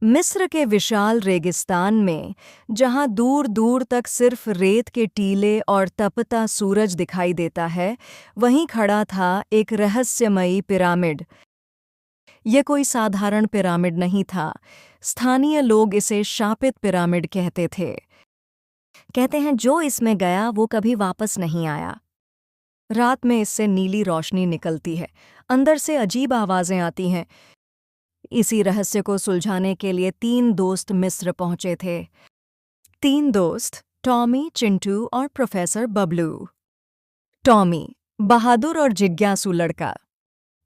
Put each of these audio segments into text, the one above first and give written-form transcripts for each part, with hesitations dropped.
मिस्र के विशाल रेगिस्तान में, जहां दूर दूर तक सिर्फ रेत के टीले और तपता सूरज दिखाई देता है, वहीं खड़ा था एक रहस्यमयी पिरामिड। यह कोई साधारण पिरामिड नहीं था। स्थानीय लोग इसे शापित पिरामिड कहते थे। कहते हैं जो इसमें गया वो कभी वापस नहीं आया। रात में इससे नीली रोशनी निकलती है, अंदर से अजीब आवाजें आती हैं। इसी रहस्य को सुलझाने के लिए 3 दोस्त मिस्र पहुंचे थे। 3 दोस्त, टॉमी, चिंटू और प्रोफेसर बबलू। टॉमी, बहादुर और जिज्ञासु लड़का।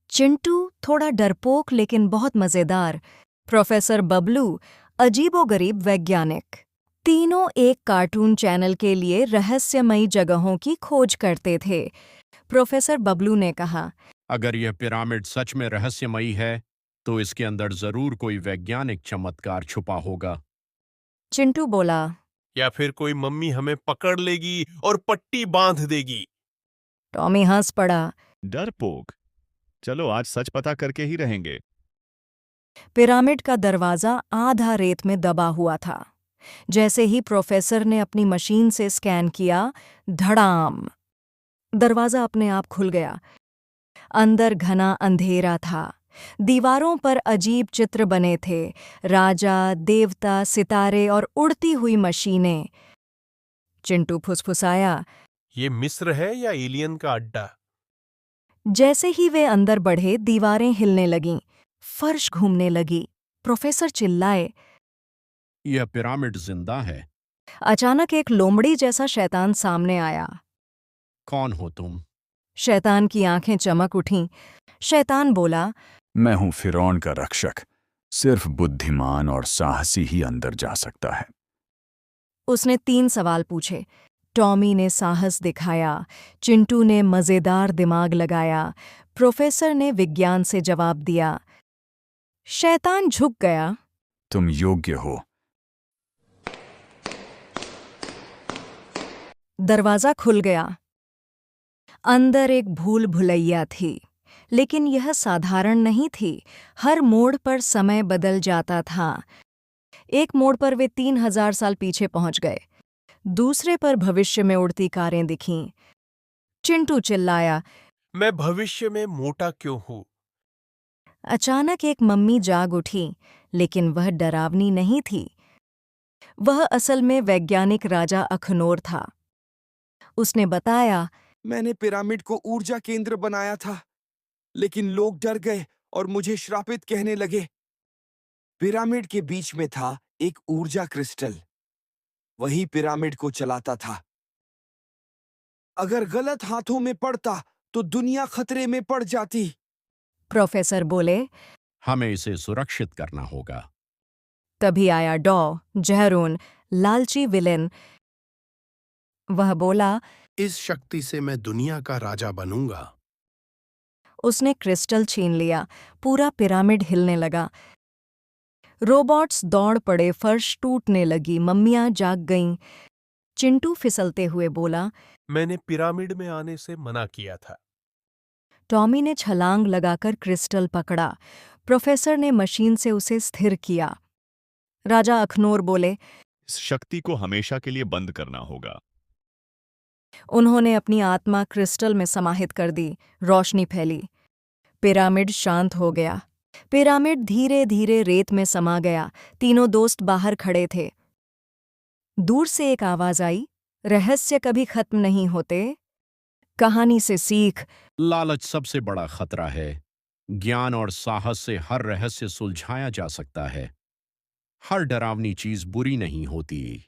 चिंटू, थोड़ा डरपोक लेकिन बहुत मजेदार। प्रोफेसर बबलू, अजीबोगरीब वैज्ञानिक। तीनों एक कार्टून चैनल के लिए रहस्यमयी जगहों की खोज करते थे। प्रोफेसर बबलू ने कहा, अगर यह पिरामिड सच में रहस्यमयी है, तो इसके अंदर जरूर कोई वैज्ञानिक चमत्कार छुपा होगा। चिंटू बोला, या फिर कोई मम्मी हमें पकड़ लेगी और पट्टी बांध देगी। टॉमी हंस पड़ा। डरपोक, चलो आज सच पता करके ही रहेंगे। पिरामिड का दरवाजा आधा रेत में दबा हुआ था। जैसे ही प्रोफेसर ने अपनी मशीन से स्कैन किया, धड़ाम, दरवाजा अपने आप खुल गया। अंदर घना अंधेरा था। दीवारों पर अजीब चित्र बने थे, राजा, देवता, सितारे और उड़ती हुई मशीनें। चिंटू फुसफुसाया। ये मिस्र है या एलियन का अड्डा? जैसे ही वे अंदर बढ़े, दीवारें हिलने लगीं, फर्श घूमने लगी। प्रोफेसर चिल्लाए। यह पिरामिड जिंदा है। अचानक एक लोमड़ी जैसा शैतान सामने आया। कौन हो तुम? शैतान की आंखें चमक उठीं। शैतान बोला, मैं हूं फिरौन का रक्षक। सिर्फ बुद्धिमान और साहसी ही अंदर जा सकता है। उसने 3 सवाल पूछे। टॉमी ने साहस दिखाया, चिंटू ने मजेदार दिमाग लगाया, प्रोफेसर ने विज्ञान से जवाब दिया। शैतान झुक गया। तुम योग्य हो। दरवाजा खुल गया। अंदर एक भूल भुलैया थी, लेकिन यह साधारण नहीं थी। हर मोड़ पर समय बदल जाता था। एक मोड़ पर वे 3000 साल पीछे पहुंच गए। दूसरे पर भविष्य में उड़ती कारें दिखीं। चिंटू चिल्लाया। मैं भविष्य में मोटा क्यों हूं? अचानक एक मम्मी जाग उठी, लेकिन वह डरावनी नहीं थी। वह असल में वैज्ञानिक राजा अखनोर था। उसने बताया, मैंने पिरामिड को ऊर्जा केंद्र बनाया था, लेकिन लोग डर गए और मुझे श्रापित कहने लगे। पिरामिड के बीच में था एक ऊर्जा क्रिस्टल। वही पिरामिड को चलाता था। अगर गलत हाथों में पड़ता तो दुनिया खतरे में पड़ जाती। प्रोफेसर बोले। हमें इसे सुरक्षित करना होगा। तभी आया डॉ जहरून, लालची विलेन। वह बोला, इस शक्ति से मैं दुनिया का राजा बनूंगा। उसने क्रिस्टल छीन लिया। पूरा पिरामिड हिलने लगा। रोबोट्स दौड़ पड़े, फर्श टूटने लगी, मम्मियां जाग गईं। चिंटू फिसलते हुए बोला, मैंने पिरामिड में आने से मना किया था। टॉमी ने छलांग लगाकर क्रिस्टल पकड़ा। प्रोफेसर ने मशीन से उसे स्थिर किया। राजा अखनोर बोले, इस शक्ति को हमेशा के लिए बंद करना होगा। उन्होंने अपनी आत्मा क्रिस्टल में समाहित कर दी। रोशनी फैली। पिरामिड शांत हो गया। पिरामिड धीरे धीरे रेत में समा गया। तीनों दोस्त बाहर खड़े थे। दूर से एक आवाज आई, रहस्य कभी खत्म नहीं होते। कहानी से सीख। लालच सबसे बड़ा खतरा है। ज्ञान और साहस से हर रहस्य सुलझाया जा सकता है। हर डरावनी चीज बुरी नहीं होती।